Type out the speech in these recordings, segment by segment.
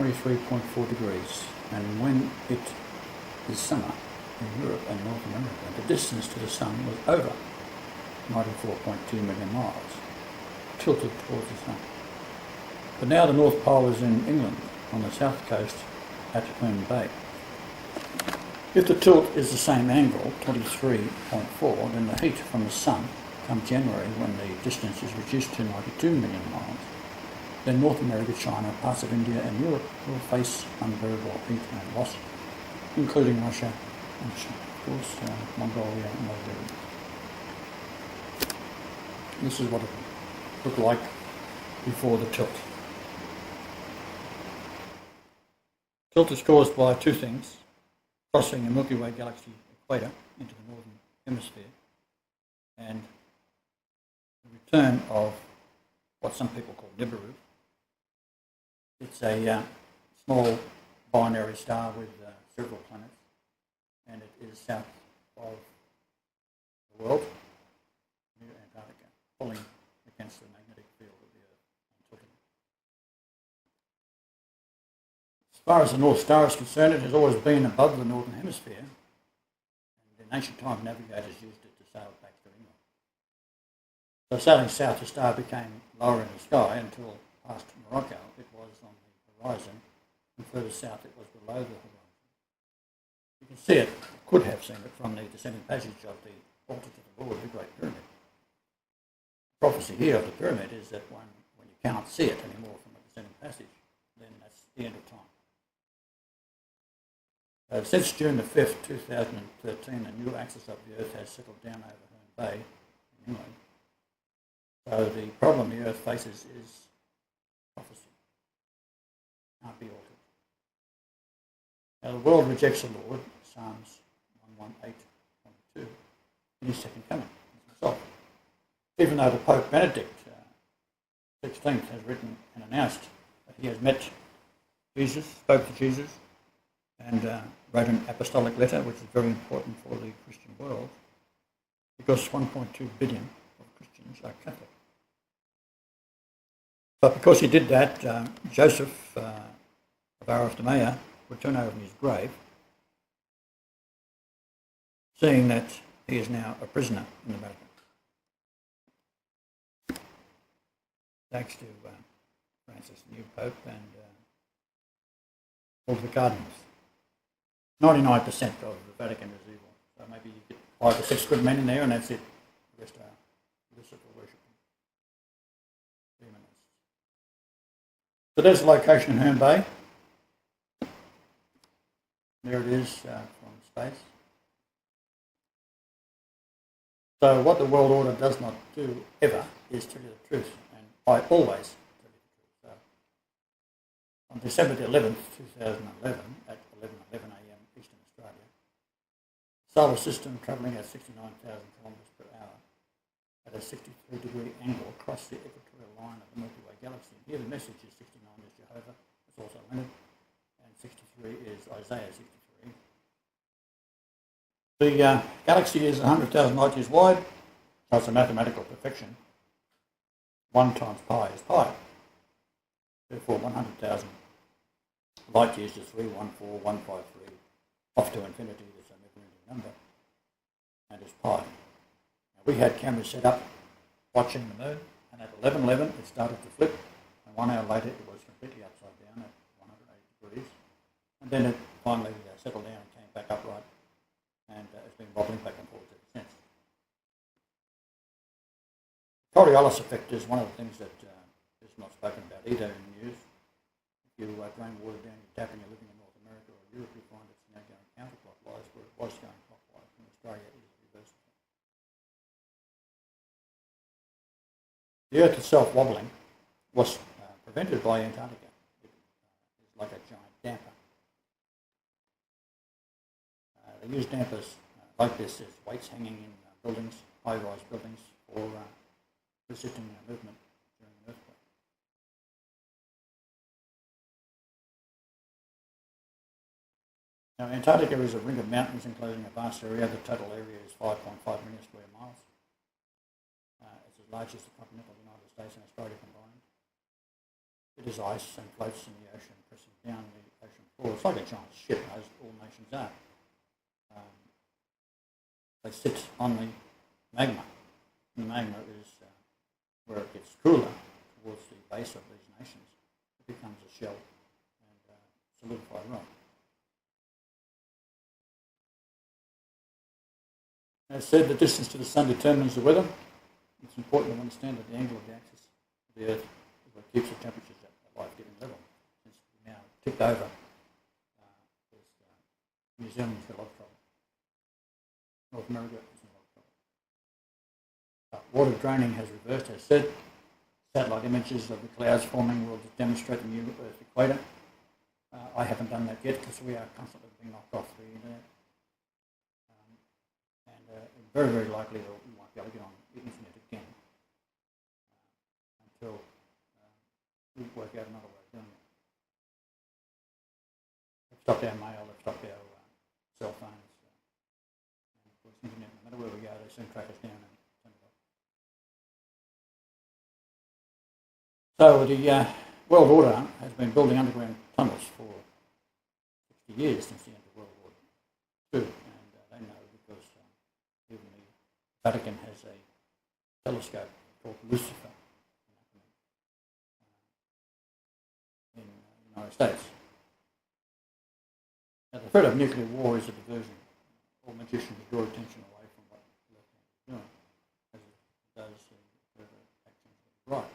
23.4 degrees, and when it is summer in Europe and North America, the distance to the sun was over 94.2 million miles, tilted towards the sun. But now the North Pole is in England, on the south coast at Herne Bay. If the tilt is the same angle, 23.4, then the heat from the sun come January, when the distance is reduced to 92 million miles, then North America, China, parts of India and Europe will face unbearable heat and loss, including Russia and China, of course, Mongolia and Mongolia. This is what it looked like before the tilt. Tilt is caused by two things: crossing the Milky Way galaxy equator into the northern hemisphere, and the return of what some people call Nibiru. It's a small binary star with several planets, and it is south of the world, near Antarctica, pulling against the magnetic field of the Earth and tilting. As far as the North Star is concerned, it has always been above the northern hemisphere, and in ancient times navigators used it to sail back to England. So sailing south, the star became lower in the sky until past Morocco it was on the horizon, and further south it was below the horizon. You can see it, could have seen it, from the descending passage of the altar to the Lord, the Great Pyramid. The prophecy here of the pyramid is that when you cannot see it anymore from the descending passage, then that's the end of time. Since June the 5th, 2013, a new axis of the Earth has settled down over Herne Bay in England. So the problem the Earth faces is prophecy. Can't be altered. Now the world rejects the Lord, Psalms 118:22, in his second coming as a result. Even though the Pope Benedict XVI has written and announced that he has met Jesus, spoke to Jesus, and wrote an apostolic letter, which is very important for the Christian world, because 1.2 billion of Christians are Catholic. But because he did that, Joseph of Arimathea would turn over in his grave, seeing that he is now a prisoner in the Vatican. Thanks to Francis, the new Pope, and all the cardinals. 99% of the Vatican is evil. So maybe you get 5 or 6 good men in there and that's it. The rest are Lucifer worshipping demons. So there's the location in Herne Bay. There it is from space. So what the world order does not do ever is tell you the truth, and I always tell you the truth. So on December the 11th, 2011, at 11:11 a.m. Eastern Australia, solar system travelling at 69,000 kilometres per hour at a 63-degree angle across the equatorial line of the Milky Way galaxy. Here the message is 69 is Jehovah, it's also Leonard, and 63 is Isaiah 63. The galaxy is 100,000 light years wide, so it's a mathematical perfection. 1 times pi is pi. Therefore 100,000 light years is 314,153, off to infinity is a never-ending number, and is pi. Now, we had cameras set up watching the moon, and at 11:11 it started to flip, and 1 hour later it was completely upside down at 180 degrees, and then it finally settled down and came back upright, and it's been wobbling back and forth ever since. Coriolis effect is one of the things that is not spoken about either in the news. If you drain water down your tap and you're living in North America or Europe, you find it's now going counterclockwise, where it was going clockwise. In Australia, it is reversed. The Earth itself wobbling was prevented by Antarctica. It is like a giant damper. They use dampers like this as weights hanging in buildings, high-rise buildings, for resisting movement during an earthquake. Now, Antarctica is a ring of mountains enclosing a vast area. The total area is 5.5 million square miles. It's as large as the continental United States and Australia combined. It is ice and floats in the ocean, pressing down the ocean floor. It's like a giant ship, as all nations are. They sit on the magma. The magma is where it gets cooler towards the base of these nations. It becomes a shell and solidified rock. As said, the distance to the sun determines the weather. It's important to understand that the angle of the axis of the Earth is what keeps the temperatures at a life-giving level. Since we now tipped over, New Zealand's got a lot of trouble. North America is in a lot of trouble. Water draining has reversed, as said. Satellite images of the clouds forming will demonstrate the new Earth equator. I haven't done that yet because we are constantly being knocked off the internet. Very, very likely that we won't be able to get on the internet again until we work out another way of doing it. They've stopped our mail, they've stopped our cell phones. And of course, the internet, no matter where we go, they soon track us down and turn it off. So the world order has been building underground tunnels for 60 years since the end of World War II. And they know because even the Vatican has a telescope called Lucifer in the United States. Now, the threat of nuclear war is a diversion. All magicians draw attention away from what the left hand is doing, as it does further actions of the right.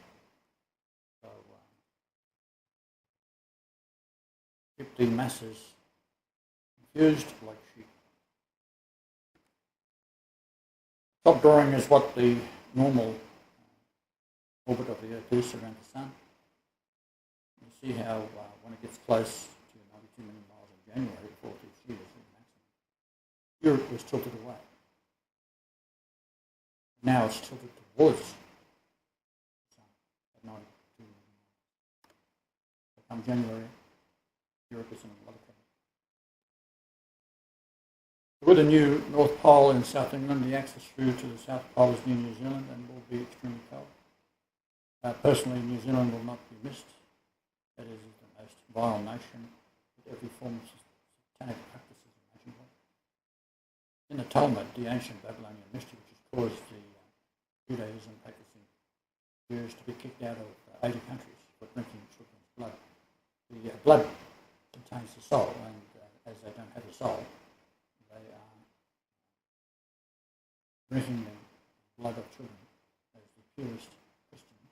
So, keep the masses confused like sheep. Top drawing is what the normal orbit of the Earth is around the Sun. You see how when it gets close to 92 million miles in January, the 46 years, the maximum, Europe was tilted away. Now it's tilted towards the Sun at 92 million miles. So come January, Europe is in a lot of trouble. With the new North Pole in South England, the access through to the South Pole is near New Zealand and will be extremely cold. Personally, New Zealand will not be missed. That is the most vile nation with every form of satanic practices imaginable. In the Talmud, the ancient Babylonian mystery, which has caused the Judaism practicing Jews to be kicked out of 80 countries for drinking children's blood. The blood contains the soul, and as they don't have a soul, they are drinking the blood of children as the purest Christians,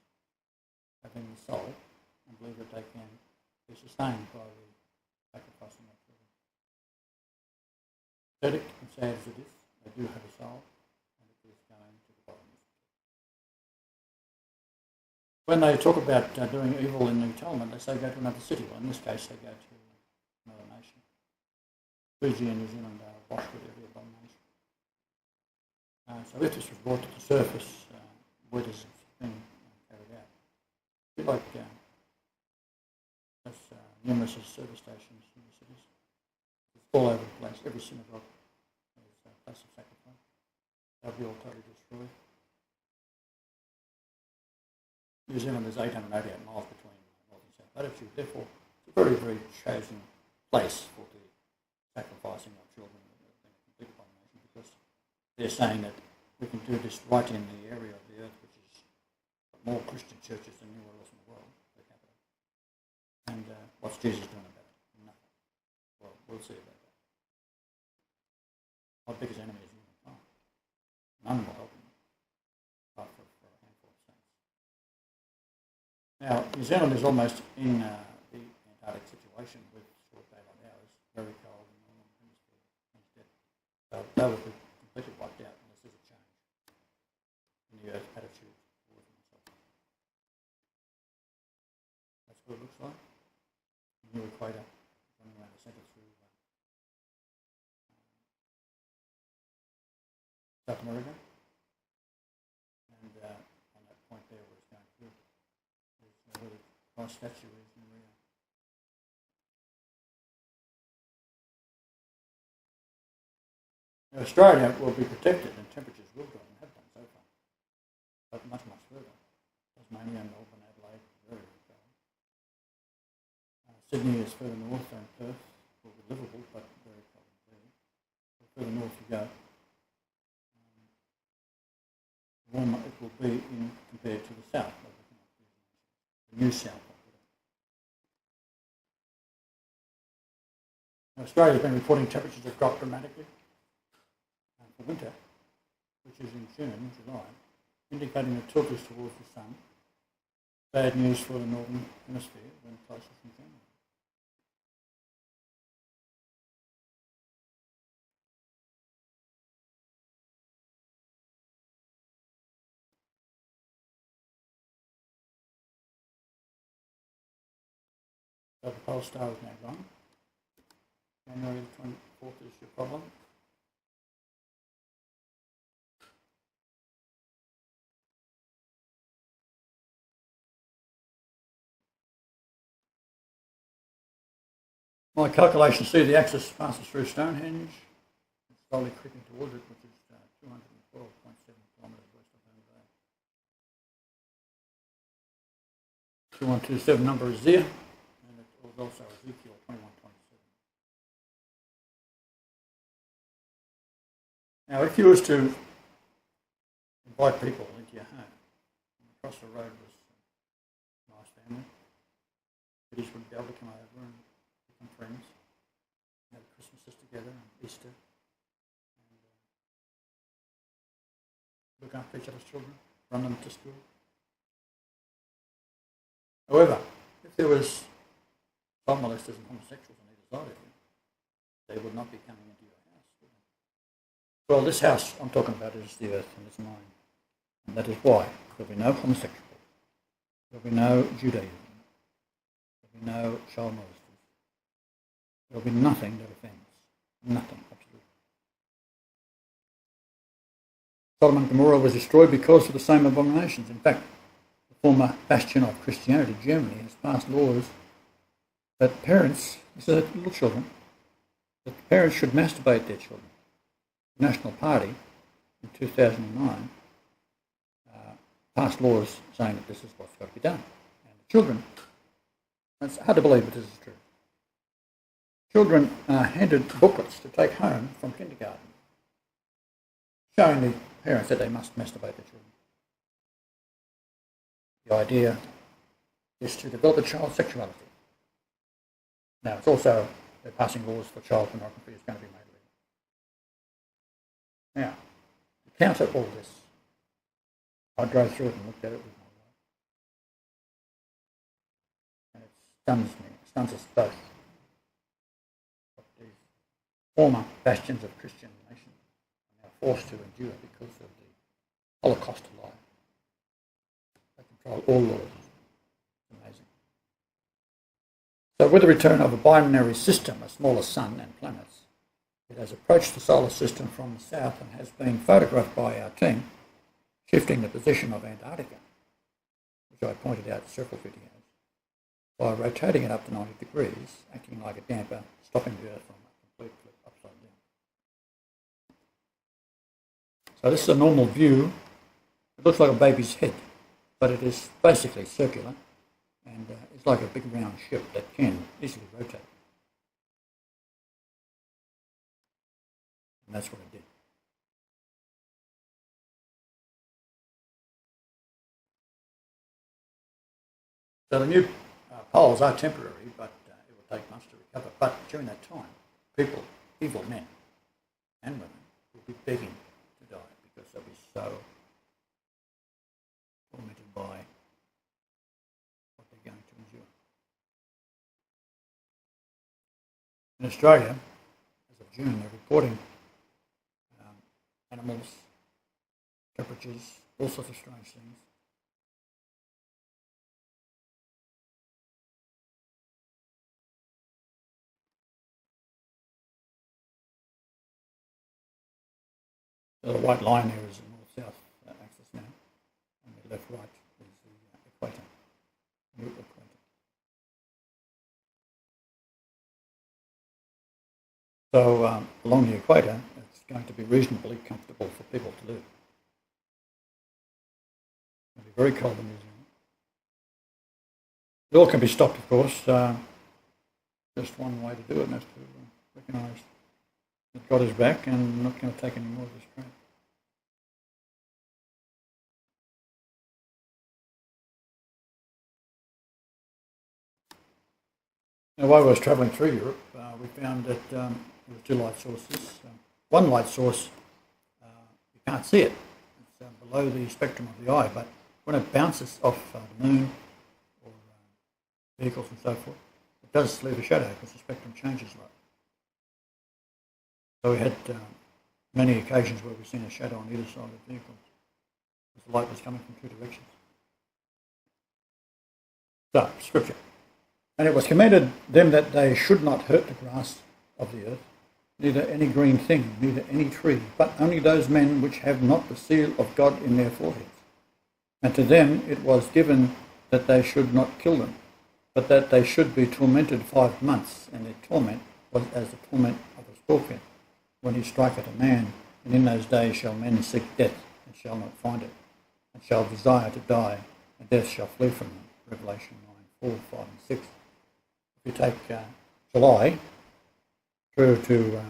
having the soul, and believe that they can be sustained by the sacrificing of children. Pathetic and sad as it is, they do have a soul, and it is going to the bottom. When they talk about doing evil in the Talmud, they say go to another city. Well, in this case, they go to another nation. Fiji and New Zealand are washed with every abomination. So if this was brought to the surface, where does it been carried out? A bit like there's numerous service stations in the cities. It's all over the place. Every synagogue is a place of sacrifice. They'll be all totally destroyed. New Zealand is 888 miles between north and south latitude. Therefore, it's a very, very chosen place for the sacrificing of children being a complete abomination, because they're saying that we can do this right in the area of the Earth which is more Christian churches than anywhere else in the world per capita. And what's Jesus doing about it? Nothing. Well, we'll see about that. Our biggest enemy is humankind. None will help him, apart from a handful of saints. Now, New Zealand is almost in the Antarctic situation with short daylight hours, very cold in the northern hemisphere instead. So they will be completely wiped out unless there's a change in the Earth's attitude towards itself. That's what it looks like. The new equator running around the centre through South America. And on that point there where it's going through, there's a really nice statue is in Rio. Now, Australia will be protected and temperatures will drop and have done so far, but much, much further. Tasmania, Melbourne, Adelaide, very, very cold. Sydney is further north than Perth, will be livable, but very cold and dirty. The further north you go, the warmer it will be compared to the south, the New South. Now, Australia has been reporting temperatures have dropped dramatically for winter, which is in June and July, indicating a tilt is towards the sun. Bad news for the northern hemisphere when closest in January. So the pole star is now gone. January the 24th is your problem. My calculations see the axis passes through Stonehenge, slowly creeping towards it, which is 212.7 kilometres west of Home Bay. 2127 number is there, and it was also Ezekiel 2127. Now, if you was to invite people into your home, and across the road was a nice family, British would be able to come over and become friends, have Christmases together and Easter, and look after each other's children, run them to school. However, if there was child molesters and homosexuals on either side of you, they would not be coming into your house, would they? Well, this house I'm talking about is the earth and it's mine. And that is why there'll be no homosexual, there'll be no Judaism, there'll be no child molesters, there'll be nothing that offends. Nothing, absolutely. Sodom and Gomorrah was destroyed because of the same abominations. In fact, the former bastion of Christianity, Germany, has passed laws that parents, these are little children, that parents should masturbate their children. The National Party in 2009 passed laws saying that this is what's got to be done. And the children, it's hard to believe, but this is true. Children are handed booklets to take home from kindergarten, showing the parents that they must masturbate their children. The idea is to develop a child's sexuality. Now, it's also, they're passing laws for child pornography is going to be made legal. Now, to counter all this, I drove through it and looked at it with my wife. And it stuns me, it stuns us both. What these former bastions of Christian nations are now forced to endure because of the Holocaust lie. They control all laws. It's amazing. So with the return of a binary system, a smaller sun and planets, it has approached the solar system from the south and has been photographed by our team, shifting the position of Antarctica, which I pointed out in several videos, by rotating it up to 90 degrees, acting like a damper, stopping the Earth from a complete flip upside down. So this is a normal view. It looks like a baby's head, but it is basically circular, and it's like a big round ship that can easily rotate. And that's what it did. So the new poles are temporary, but it will take months to recover. But during that time, people, evil men and women, will be begging to die because they'll be so tormented by what they're going to endure. In Australia, as of June, they're reporting animals, temperatures, all sorts of strange things. So the white line here is the north-south axis now, and the left-right is the equator, new equator. So along the equator, it's going to be reasonably comfortable for people to live. It'll be very cold in New Zealand. It all can be stopped, of course. just one way to do it, and that's to recognise that God is back and not going to take any more of this crap. Now, while I was travelling through Europe, we found that there were two light sources. One light source, you can't see it. It's below the spectrum of the eye, but when it bounces off the moon or vehicles and so forth, it does leave a shadow because the spectrum changes a lot. So we had many occasions where we've seen a shadow on either side of the vehicle because the light was coming from two directions. So, scripture. And it was commanded them that they should not hurt the grass of the earth, neither any green thing, neither any tree, but only those men which have not the seal of God in their foreheads. And to them it was given that they should not kill them, but that they should be tormented 5 months, and their torment was as the torment of a scorpion, when he striketh a man, and in those days shall men seek death, and shall not find it, and shall desire to die, and death shall flee from them. Revelation 9:4, 5 and 6. If you take July through to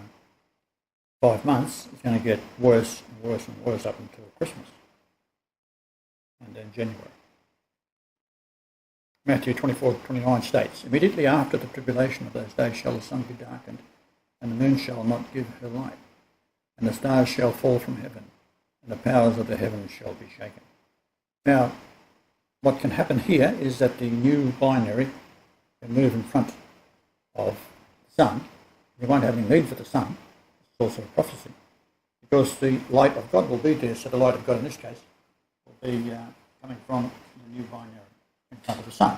5 months, it's going to get worse and worse and worse up until Christmas, and then January. Matthew 24:29 states, immediately after the tribulation of those days shall the sun be darkened, and the moon shall not give her light, and the stars shall fall from heaven, and the powers of the heavens shall be shaken. Now, what can happen here is that the new binary can move in front of the sun. You won't have any need for the sun. It's also a prophecy, because the light of God will be there. So the light of God in this case will be coming from the new binary in front of the sun.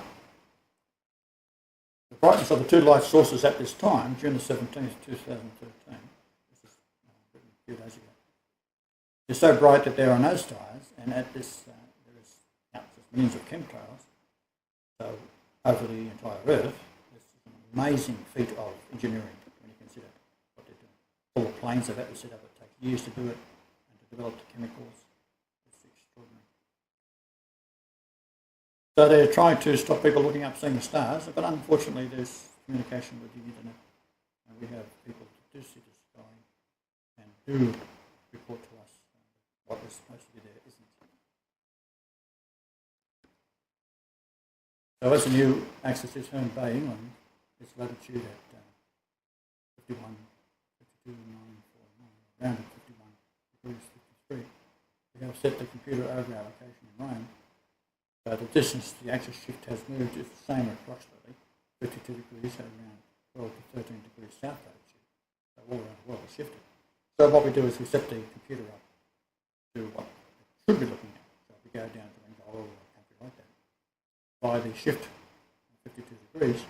The brightness of the two light sources at this time, June the 17th, 2013, this is written a few days ago, is so bright that there are no stars, and at this there is countless millions of chemtrails. So over the entire Earth, this is an amazing feat of engineering when you consider what they're doing. All the planes they've had to set up, it takes years to do it, and to develop the chemicals. It's extraordinary. So they're trying to stop people looking up seeing the stars, but unfortunately there's communication with the internet, and we have people that do see the sky and do report to us what is supposed to be there isn't. So as the new axis is Herne Bay, England, its latitude at 51, 52, 949, around at 51 degrees 53. We have set the computer over our location in Rome. So the distance the axis shift has moved is the same approximately, 52 degrees at around 12 to 13 degrees south latitude. So all around the world is shifted. So what we do is we set the computer up to what it should be looking at. So if we go down to Angola or a country like that, by the shift of 52 degrees,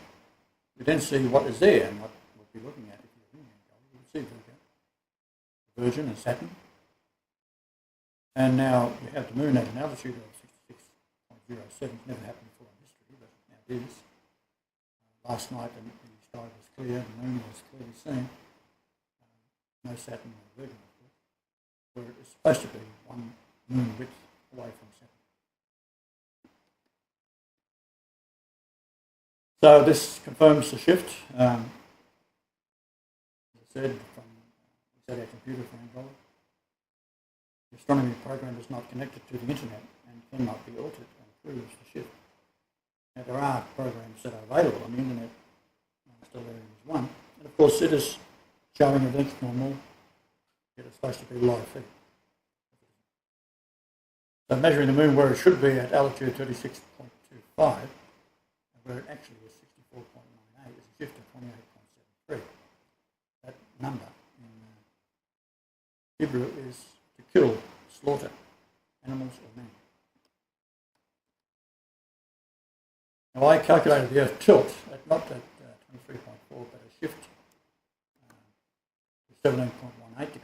we then see what is there and what we'll be looking at if you're in Angola. You will see the Virgin and Saturn. And now you have the moon at an altitude of 66.07. It's never happened before in history, but now it is. Last night the sky was clear, the moon was clearly seen. No Saturn or Virgin, of course, where it's supposed to be one moon width away from Saturn. So this confirms the shift. As I said, we set our computer for Angola. The astronomy program is not connected to the internet and cannot be altered, and proves the shift. Now there are programs that are available on the internet. Stellarium is one, and of course it is showing events normal. It is supposed to be live feed. So measuring the moon where it should be at altitude 36.25, and where it actually is 64.98, is a shift of 28.73. That number in Hebrew is to kill, slaughter animals or men. Now I calculated the Earth tilt at not at 23.4, but a shift to 17.18 degrees,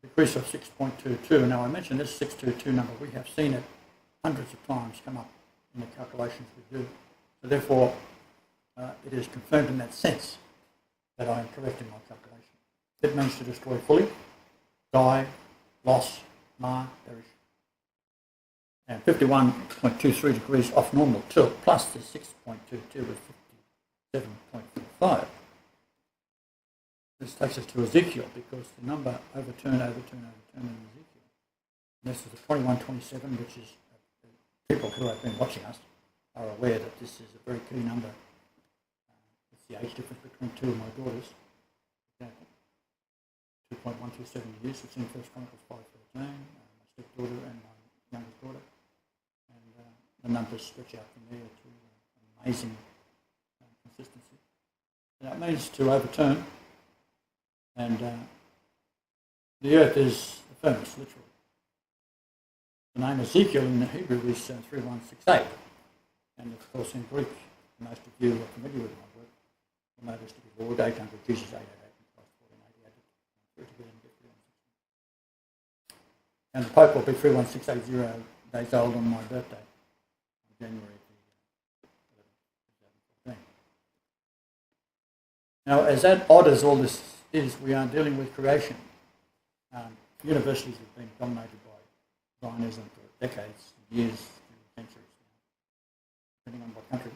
a decrease of 6.22. Now I mentioned this 622 number. We have seen it hundreds of times come up in the calculations we do. So therefore, it is confirmed in that sense that I am correct in my calculation. It means to destroy fully, die, loss, mar, perish. And 51.23 degrees off normal tilt plus the 6.22 with 7.45. This takes us to Ezekiel because the number overturn in Ezekiel. And this is the 2127, which is people who have been watching us are aware that this is a very key number. It's the age difference between two of my daughters. For example, 2.127 years. It's in 1 Chronicles 5:13. My stepdaughter and my youngest daughter. And the numbers stretch out from there to amazing consistency. And that means to overturn. And the earth is the furnace, literally. The name Ezekiel in the Hebrew is 3168. And of course in Greek, most of you are familiar with my work. Will notice to be Lord 800, Jesus 888, and Christ 1488. And the Pope will be 31680 days old on my birthday, on January the 11th, 2014. Now, as odd as all this is, we are dealing with creation. Universities have been dominated by Zionism for decades, years, centuries now, depending on what country.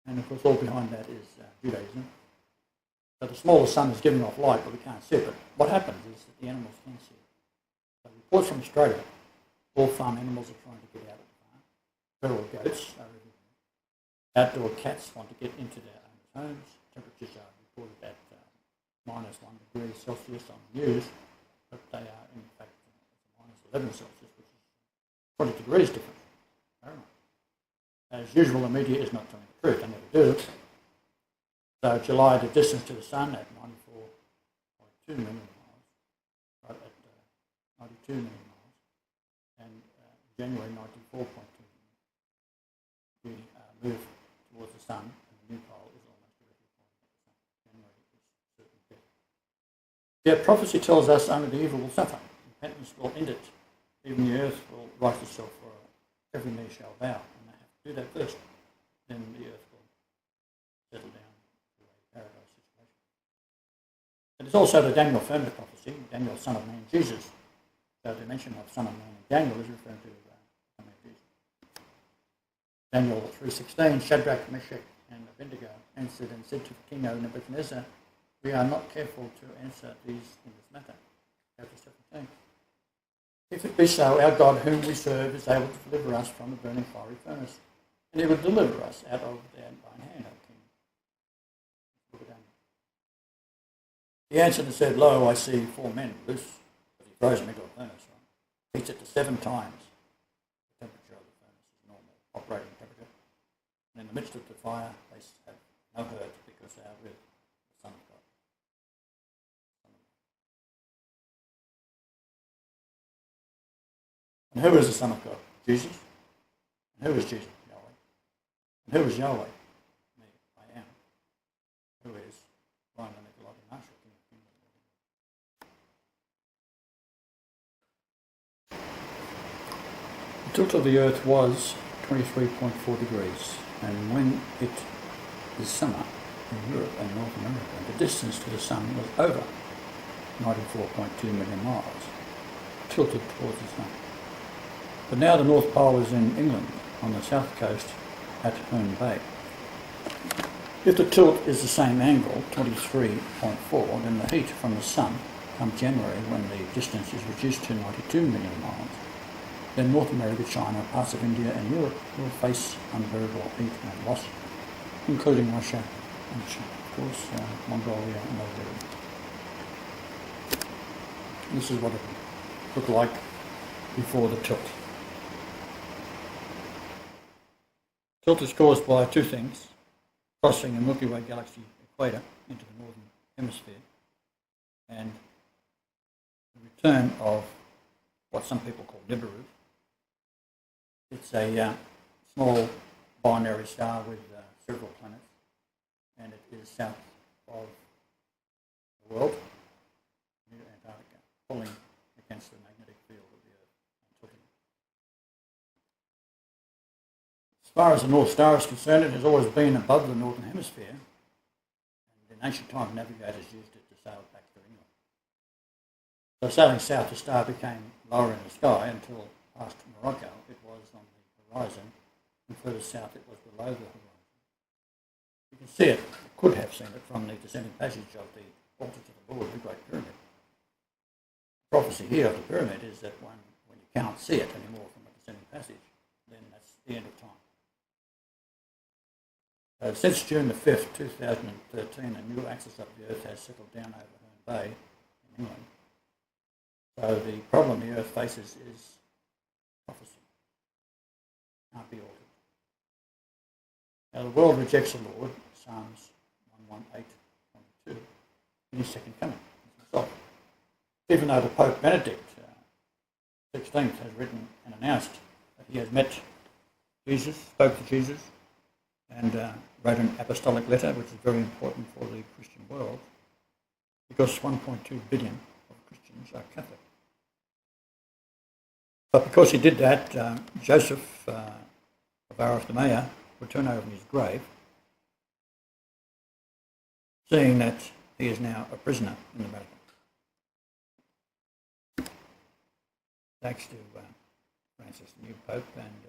And of course, all behind that is Judaism. So the smaller sun is giving off light, but we can't see it. But what happens is that the animals can see it. So reports from Australia, all farm animals are trying to get out of the farm. Feral goats are everywhere. Outdoor cats want to get into their owners' homes. Temperatures are reported at minus 1 degree Celsius on the news, but they are in fact minus 11 Celsius, which is 20 degrees different. As usual, the media is not telling the truth, they never do. So July, the distance to the sun at 94.2 million miles, right at 92 million miles, and January 94.2 million. We move towards the sun, and the new pole is almost directly pointing at the sun. January is certain death. Yet prophecy tells us only the evil will suffer. Repentance will end it. Even the earth will right itself for every knee shall bow. And they have to do that first. Then the earth will settle down to a paradise situation. It is also the Daniel firmament prophecy, Daniel, son of man, Jesus. So the mention of son of man in Daniel is referring to son of Jesus. Daniel 3:16, Shadrach, Meshach, and Abednego answered and said to King Nebuchadnezzar, we are not careful to answer these in this matter. Chapter 17. If it be so, our God whom we serve is able to deliver us from the burning fiery furnace, and he will deliver us out of thine hand, O King. He answered and said, lo, I see 4 men loose, but he throws them into a furnace, right? Heats it to 7 times the temperature of the furnace is normal operating temperature. And in the midst of the fire, they have no hurt because they are with the Son of God. And who is the Son of God? Jesus. And who is Jesus? Yahweh. And who is Yahweh? Me, I am. Who is Ryan and Nicolai Marshall, King of Greenland. The tilt of the Earth was 23.4 degrees, and when it is summer in Europe and North America, the distance to the sun was over 94.2 million miles, tilted towards the sun. But now the North Pole is in England, on the south coast at Herne Bay. If the tilt is the same angle, 23.4, then the heat from the sun come January, when the distance is reduced to 92 million miles, then North America, China, parts of India and Europe will face unbearable heat and loss, including Russia and China, of course, Mongolia and other areas. This is what it looked like before the tilt. Tilt is caused by 2 things: crossing the Milky Way galaxy equator into the northern hemisphere, and the return of what some people call Nibiru. It's a small binary star with several planets, and it is south of the world, near Antarctica, pulling against the magnetic field of the Earth and tilting it. As far as the North Star is concerned, it has always been above the northern hemisphere, and in ancient times navigators used it to sail back to England. So sailing south, the star became lower in the sky until past Morocco it was on the horizon, and further south it was below the horizon. You can see it, could have seen it from the descending passage of the altar to the Lord, the Great Pyramid. The prophecy here of the pyramid is that when you cannot see it anymore from the descending passage, then that's the end of time. Since June the 5th, 2013, a new axis of the Earth has settled down over Herne Bay in England. So the problem the Earth faces is prophecy. Can't be altered. Now the world rejects the Lord, Psalms 118:22, in his second coming. Even though the Pope Benedict XVI has written and announced that he has met Jesus, spoke to Jesus, and wrote an apostolic letter, which is very important for the Christian world, because 1.2 billion of Christians are Catholic. But because he did that, Joseph of Arimathea would turn over in his grave, seeing that he is now a prisoner in the Vatican. Thanks to Francis, the new Pope, and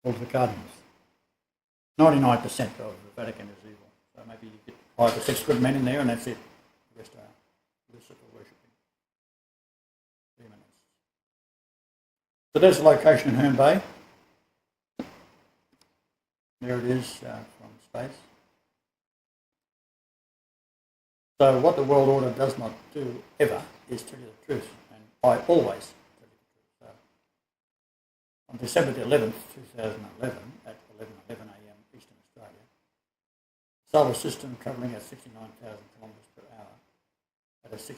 all the cardinals. 99% of the Vatican is evil. So maybe you get 5 or 6 good men in there and that's it. The rest are Lucifer worshipping demons. So there's the location in Herne Bay. There it is from space. So what the world order does not do ever is tell you the truth. And I always tell you the truth. So on December the 11th, 2011, at 11:11 a.m. Eastern Australia, solar system travelling at 69,000 kilometres per hour at a